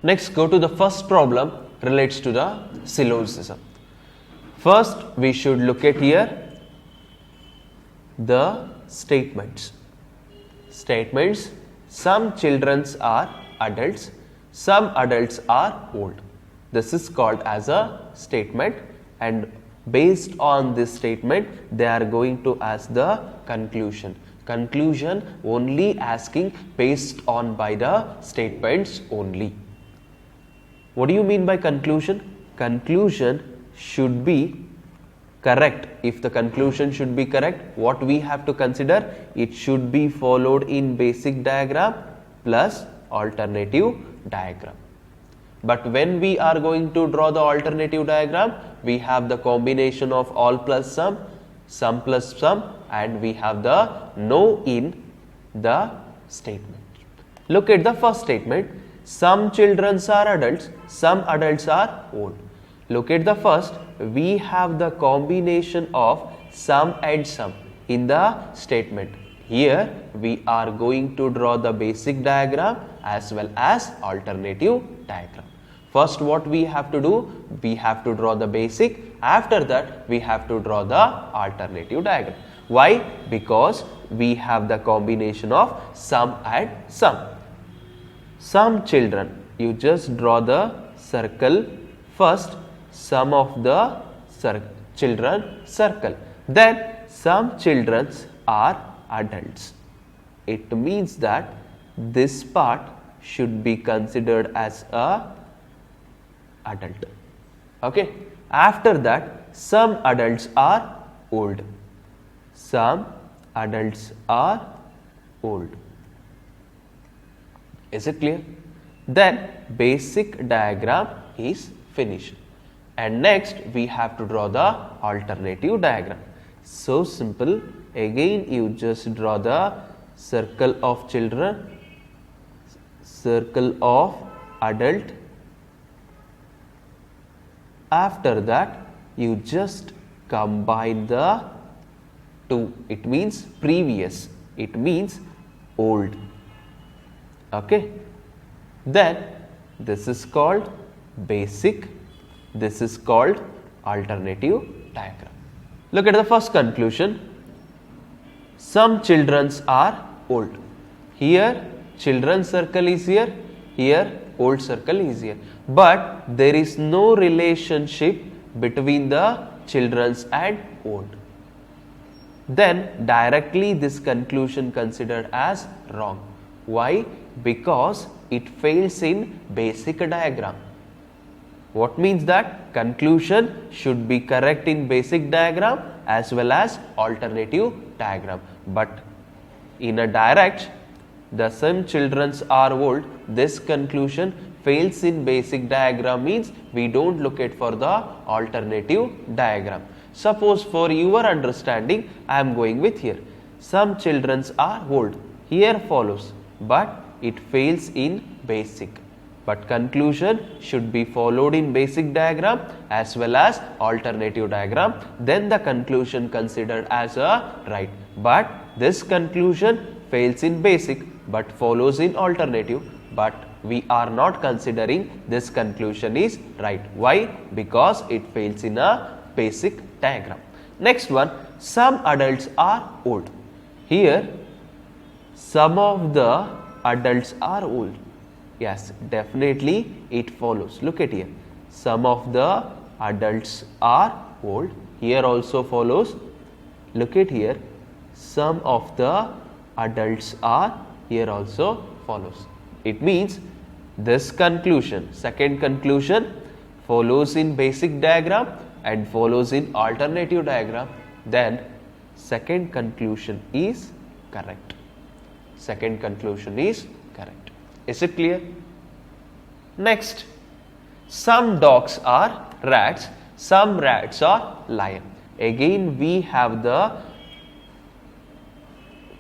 Next, go to the first problem relates to the syllogism. First, we should look at here the statements. Statements, some children are adults, some adults are old. This is called as a statement, and based on this statement, they are going to ask the conclusion. Conclusion only asking based on by the statements only. What do you mean by conclusion? Conclusion should be correct. If the conclusion should be correct, what we have to consider? It should be followed in basic diagram plus alternative diagram. But when we are going to draw the alternative diagram, we have the combination of all plus sum plus sum, and we have the no in the statement. Look at the first statement. Some children are adults, some adults are old. Look at the first, we have the combination of sum and sum in the statement. Here we are going to draw the basic diagram as well as alternative diagram. First, what we have to do? We have to draw the basic. After that, we have to draw the alternative diagram. Why? Because we have the combination of sum and sum. Some children, you just draw the circle first, sum of the children circle. Then some children are adults. It means that this part should be considered as a adult. Okay. After that, some adults are old. Some adults are old. Is it clear? Then basic diagram is finished. And next we have to draw the alternative diagram. So simple. Again you just draw the circle of children, circle of adult. After that you just combine the two. It means previous. It means old. Okay. Then this is called basic. This is called alternative diagram. Look at the first conclusion. Some children are old. Here children circle is here. Here old circle is here. But there is no relationship between the children and old. Then directly this conclusion considered as wrong. Why? Because it fails in basic diagram. What means that? Conclusion should be correct in basic diagram as well as alternative diagram. But in a direct, the some children are old, this conclusion fails in basic diagram means we don't look at for the alternative diagram. Suppose for your understanding, I am going with here. Some children are old. Here follows, but it fails in basic. But conclusion should be followed in basic diagram as well as alternative diagram. Then the conclusion considered as a right. But this conclusion fails in basic but follows in alternative. But we are not considering this conclusion is right. Why? Because it fails in a basic diagram. Next one, some adults are old. Here some of the adults are old. Yes, definitely it follows. Look at here. Some of the adults are old. Here also follows. Look at here. Some of the adults are, here also follows. It means this conclusion, second conclusion, follows in basic diagram and follows in alternative diagram. Then second conclusion is correct. Second conclusion is correct. Is it clear? Next, some dogs are rats, some rats are lion. Again we have the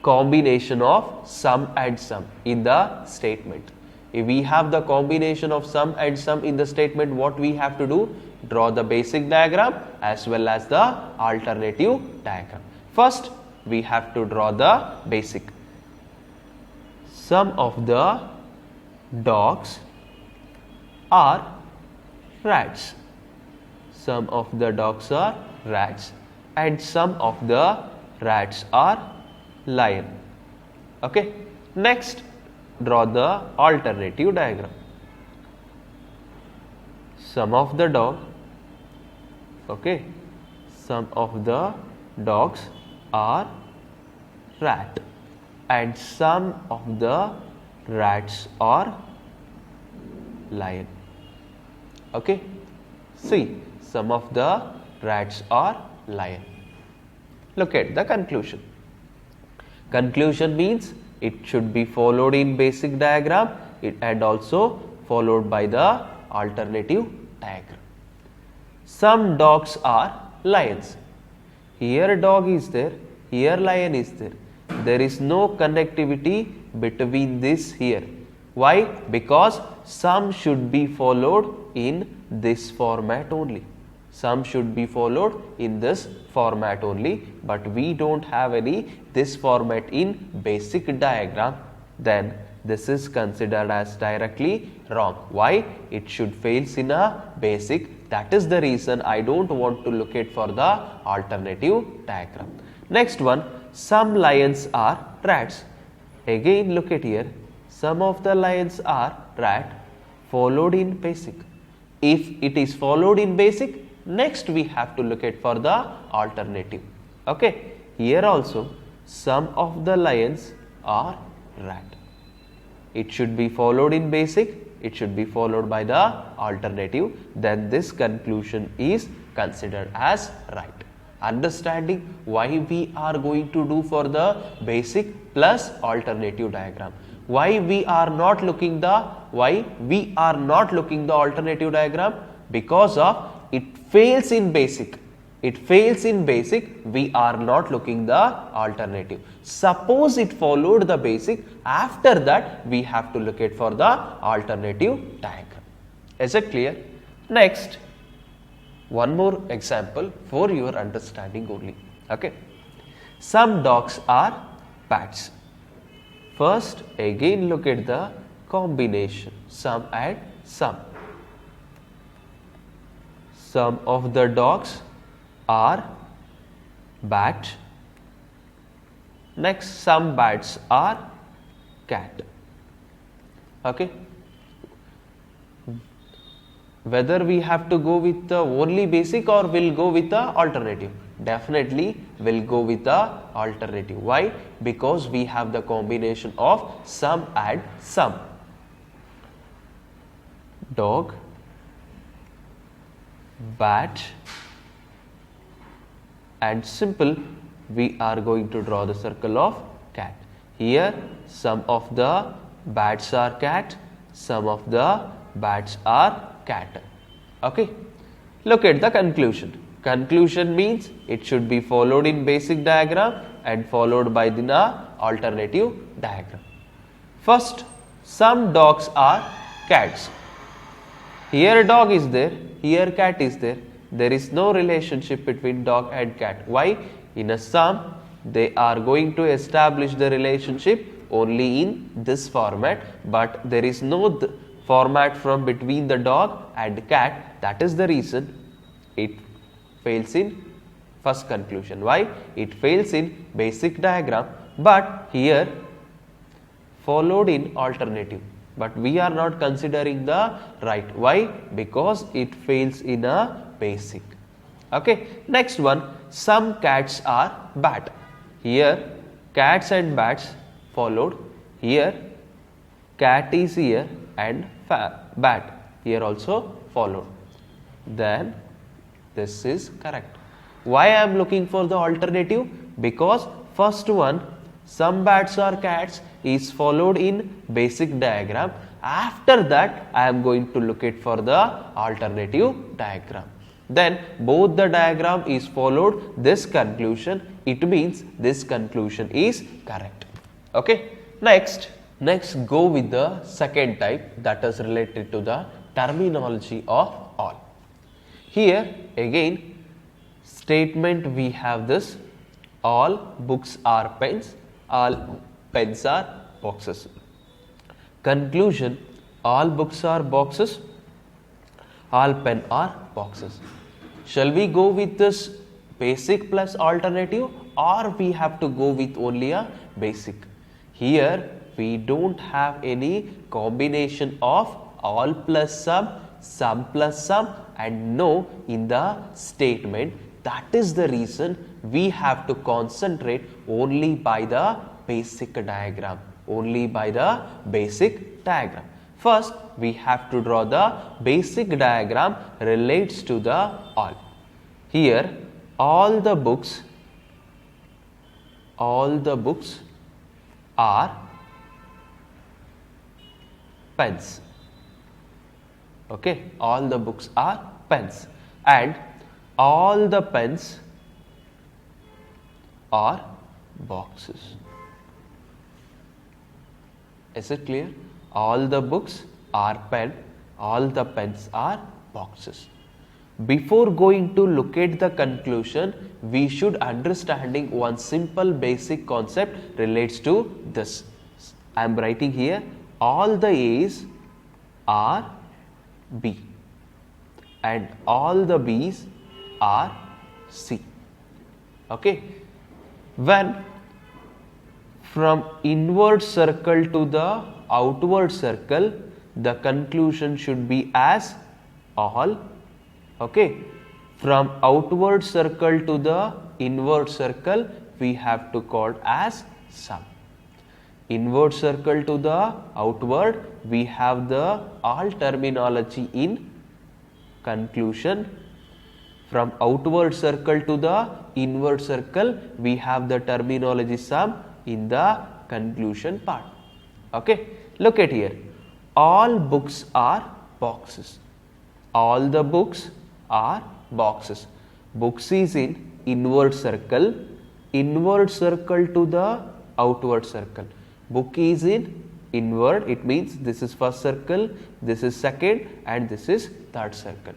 combination of sum and sum in the statement. If we have the combination of sum and sum in the statement, what we have to do? Draw the basic diagram as well as the alternative diagram. First, we have to draw the basic. Some of the dogs are rats. Some of the dogs are rats and some of the rats are lion. Okay. Next, draw the alternative diagram. Some of the dog, okay, some of the dogs are rat and some of the rats are lion. Okay, see, some of the rats are lion. Look at the conclusion. Conclusion means it should be followed in basic diagram and also followed by the alternative diagram. Some dogs are lions. Here dog is there, here lion is there. There is no connectivity between this here. Why? Because some should be followed in this format only. Some should be followed in this format only, but we don't have any this format in basic diagram. Then this is considered as directly wrong. Why? It should fails in a basic. That is the reason I don't want to look at for the alternative diagram. Next one, some lions are rats. Again look at here. Some of the lions are rat followed in basic. If it is followed in basic, next we have to look at for the alternative. Okay. Here also some of the lions are rat. It should be followed in basic. It should be followed by the alternative. Then this conclusion is considered as right. Understanding why we are going to do for the basic plus alternative diagram. Why we are not looking the alternative diagram? Because of it fails in basic. It fails in basic, we are not looking the alternative. Suppose it followed the basic, after that we have to look at for the alternative diagram. Is it clear? Next, one more example for your understanding only. Okay. Some dogs are pets. First, again look at the combination, some and some. Some of the dogs are bat. Next, some bats are cat. Okay. Whether we have to go with the only basic or will go with the alternative? Definitely will go with the alternative. Why? Because we have the combination of some and some. Dog, bat, and simple, we are going to draw the circle of cat. Here some of the bats are cat, some of the bats are cat. Okay. Look at the conclusion. Conclusion means it should be followed in basic diagram and followed by the alternative diagram. First, some dogs are cats. Here dog is there, here cat is there. There is no relationship between dog and cat. Why? In a sum, they are going to establish the relationship only in this format, but there is no format from between the dog and cat. That is the reason it fails in first conclusion. Why? It fails in basic diagram, but here followed in alternative. But we are not considering the right. Why? Because it fails in a basic. Okay. Next one, some cats are bat. Here cats and bats followed. Here cat is here and bat here also followed. Then this is correct. Why I am looking for the alternative? Because first one, some bats are cats, is followed in basic diagram. After that I am going to look at for the alternative diagram. Then both the diagram is followed this conclusion. It means this conclusion is correct. Okay. Next go with the second type, that is related to the terminology of all. Here again statement we have this: all books are pens, all pens are boxes. Conclusion: all books are boxes, All pen are boxes. Shall we go with this basic plus alternative, or we have to go with only a basic? Here we don't have any combination of all plus sum plus sum, and no in the statement. That is the reason we have to concentrate only by the basic diagram. Only by the basic diagram. First, we have to draw the basic diagram relates to the all. Here, all the books are pens. Okay, all the books are pens, and all the pens are boxes. Is it clear? All the books are pen, all the pens are boxes. Before going to look at the conclusion, we should understanding one simple basic concept relates to this. I am writing here, all the A's are B and all the B's are C. Okay. When from inward circle to the outward circle, the conclusion should be as all. Okay. From outward circle to the inward circle, we have to call as sum. Inward circle to the outward, we have the all terminology in conclusion. From outward circle to the inward circle, we have the terminology sum in the conclusion part. Okay, look at here. All books are boxes. All the books are boxes. Books is in inward circle to the outward circle. Book is in inward, it means this is first circle, this is second, and this is third circle.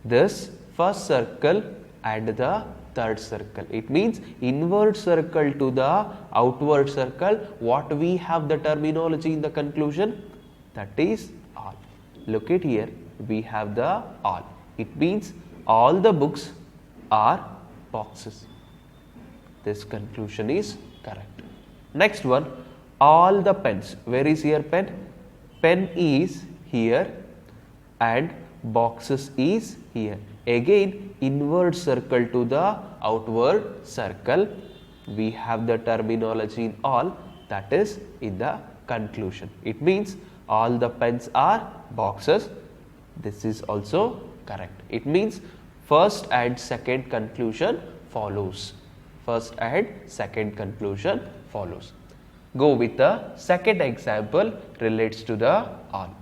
This first circle and the third circle. It means inward circle to the outward circle. What we have the terminology in the conclusion? That is all. Look at here, we have the all. It means all the books are boxes. This conclusion is correct. Next one, all the pens. Where is here pen? Pen is here and boxes is here. Again, inward circle to the outward circle. We have the terminology in all, that is in the conclusion. It means all the pens are boxes. This is also correct. It means first and second conclusion follows. First and second conclusion follows. Go with the second example relates to the all.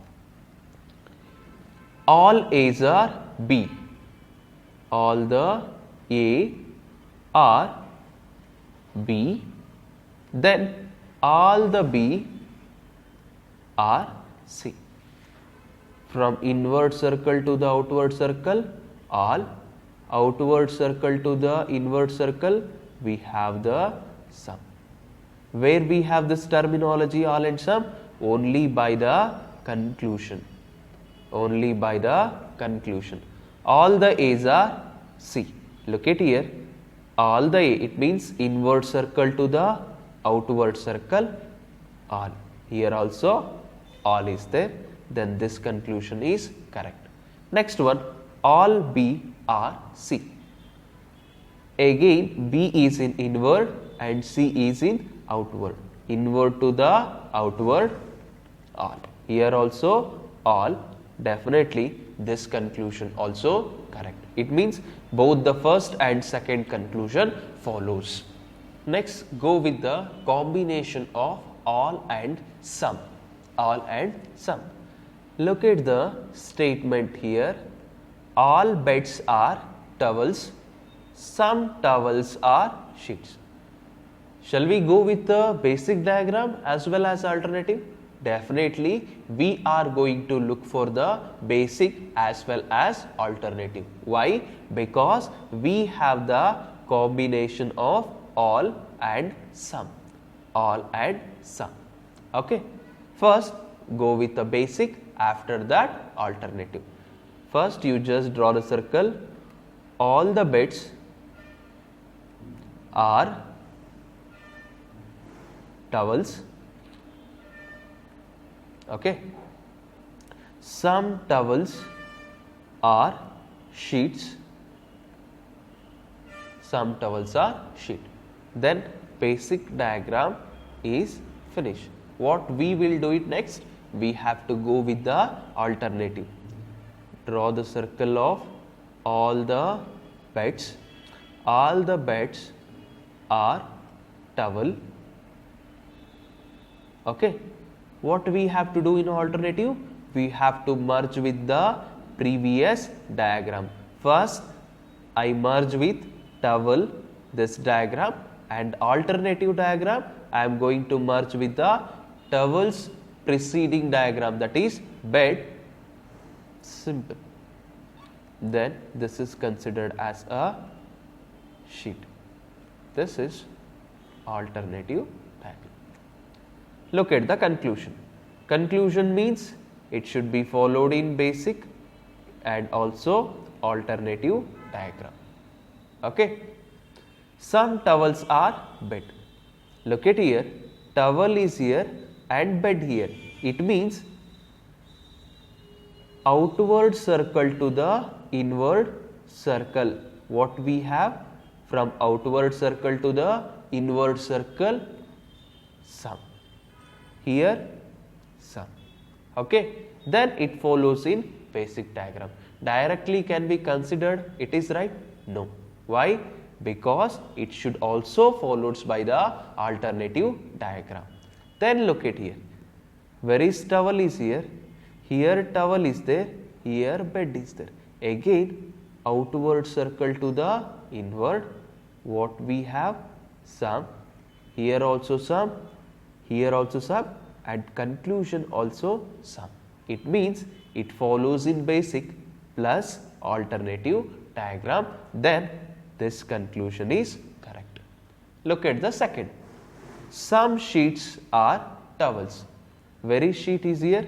All A's are B. All the A are B. Then all the B are C. From inward circle to the outward circle, all. Outward circle to the inward circle, we have the sum. Where we have this terminology all and sum? Only by the conclusion. Only by the conclusion. All the A's are C. Look at here. All the A, it means inward circle to the outward circle, all. Here also all is there. Then this conclusion is correct. Next one, all B are C. Again, B is in inward and C is in outward. Inward to the outward, all. Here also all. Definitely this conclusion also correct. It means both the first and second conclusion follows. Next, go with the combination of all and sum. All and sum. Look at the statement here. All beds are towels. Some towels are sheets. Shall we go with the basic diagram as well as alternative? Definitely we are going to look for the basic as well as alternative. Why? Because we have the combination of all and sum. All and sum. Okay. First go with the basic, after that alternative. First you just draw the circle. All the beds are towels. Okay. Some towels are sheets. Some towels are sheet. Then basic diagram is finished. What we will do it next? We have to go with the alternative. Draw the circle of all the beds. All the beds are towel. Okay. What we have to do in alternative? We have to merge with the previous diagram. First, I merge with towel this diagram, and alternative diagram I am going to merge with the towels preceding diagram, that is bed. Simple. Then this is considered as a sheet. This is alternative diagram. Look at the conclusion. Conclusion means it should be followed in basic and also alternative diagram. Okay. Some towels are bed. Look at here. Towel is here and bed here. It means outward circle to the inward circle. What we have? From outward circle to the inward circle, some. Here, some. Okay. Then it follows in basic diagram. Directly can be considered it is right? No. Why? Because it should also followed by the alternative diagram. Then look at here. Where is towel is here? Here towel is there. Here bed is there. Again outward circle to the inward. What we have? Some. Here also some. Here also some. And conclusion also some. It means it follows in basic plus alternative diagram. Then this conclusion is correct. Look at the second. Some sheets are towels. Where is sheet is here?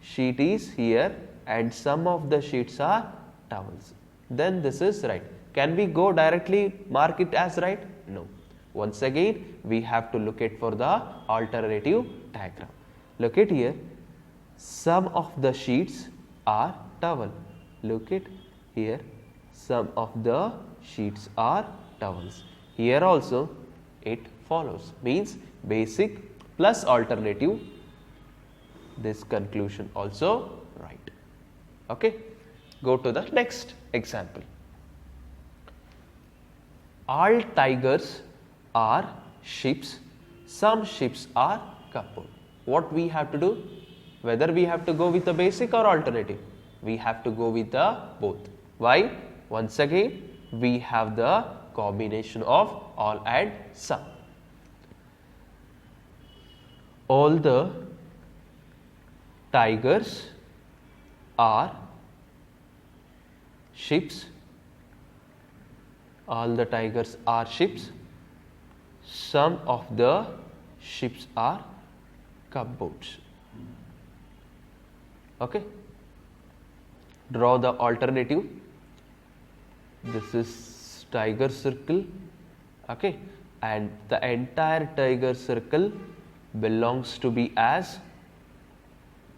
Sheet is here and some of the sheets are towels. Then this is right. Can we go directly mark it as right? No. Once again we have to look at for the alternative diagram. Look at here. Some of the sheets are towel. Look at here. Some of the sheets are towels. Here also it follows. Means basic plus alternative. This conclusion also right. Okay. Go to the next example. All tigers are ships. Some ships are cupboard. What we have to do? Whether we have to go with the basic or alternative? We have to go with the both. Why? Once again we have the combination of all and some. All the tigers are ships. All the tigers are ships. Some of the ships are cupboards. Okay. Draw the alternative. This is tiger circle. Okay. And the entire tiger circle belongs to be as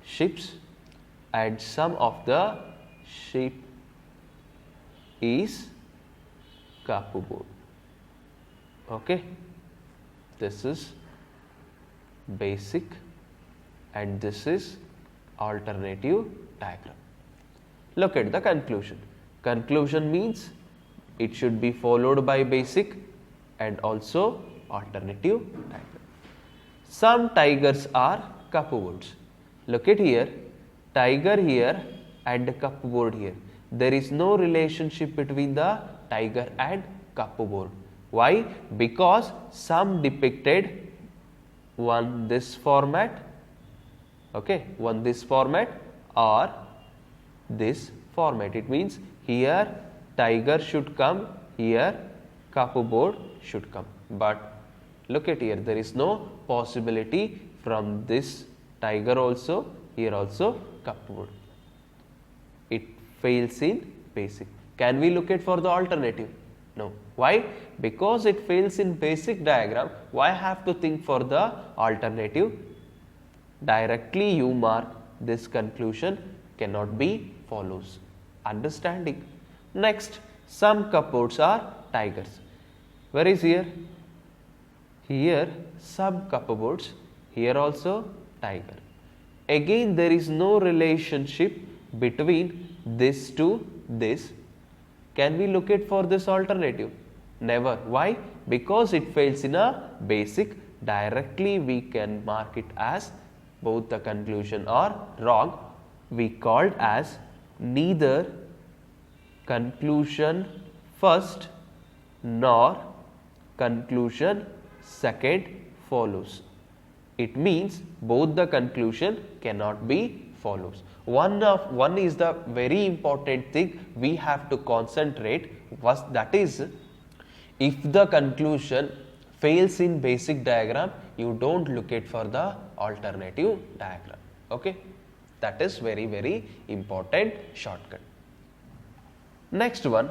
ships, and some of the ship is cupboard. Okay. This is basic and this is alternative diagram. Look at the conclusion. Conclusion means it should be followed by basic and also alternative diagram. Some tigers are cupboards. Look at here, tiger here and cupboard here. There is no relationship between the tiger and cupboard. Why? Because some depicted one this format, okay, one this format or this format. It means here tiger should come, here cupboard should come. But look at here, there is no possibility from this tiger also, here also cupboard. It fails in basic. Can we look at for the alternative? No. Why? Because it fails in basic diagram, why have to think for the alternative? Directly you mark this conclusion cannot be follows. Understanding. Next, some cupboards are tigers. Where is here? Here some cupboards, here also tiger. Again there is no relationship between this to this. Can we look at for this alternative? Never. Why? Because it fails in a basic. Directly we can mark it as both the conclusion are wrong. We called as neither conclusion first nor conclusion second follows. It means both the conclusion cannot be follows. One is the very important thing we have to concentrate was, that is, if the conclusion fails in basic diagram, you don't look at for the alternative diagram. Okay, that is very important shortcut. Next one,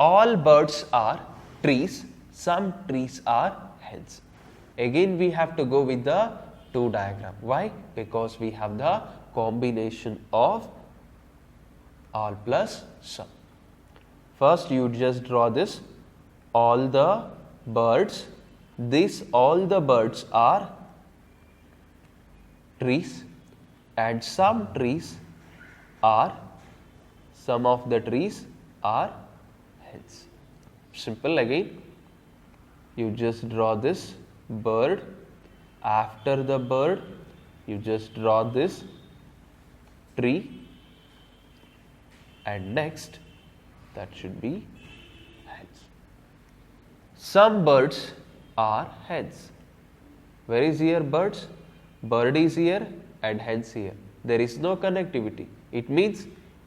all birds are trees, some trees are hills. Again we have to go with the two diagram. Why? Because we have the combination of all plus some. First you just draw this, all the birds, this all the birds are trees and some trees are, some of the trees are hills. Simple again, you just draw this bird, after the bird you just draw this tree and next that should be heads. Some birds are heads. Where is here birds? Bird is here and heads here. There is no connectivity. It means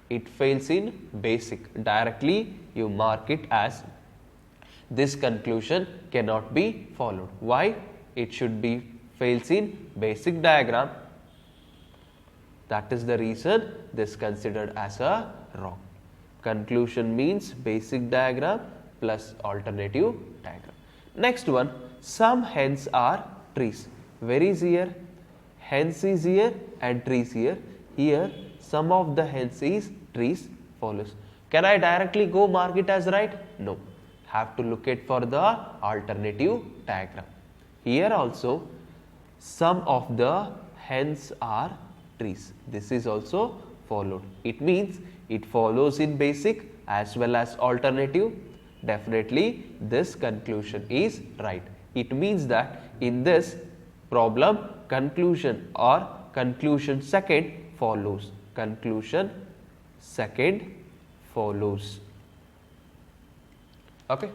it fails in basic. Directly you mark it as this conclusion cannot be followed. Why? It should be fails in basic diagram. That is the reason this considered as a wrong. Conclusion means basic diagram plus alternative diagram. Next one, some hens are trees. Where is here? Hens is here and trees here. Here some of the hens is trees follows. Can I directly go mark it as right? No. Have to look at for the alternative diagram. Here also some of the hens are trees. This is also followed. It means it follows in basic as well as alternative. Definitely this conclusion is right. It means that in this problem conclusion or conclusion second follows. Conclusion second follows. Okay.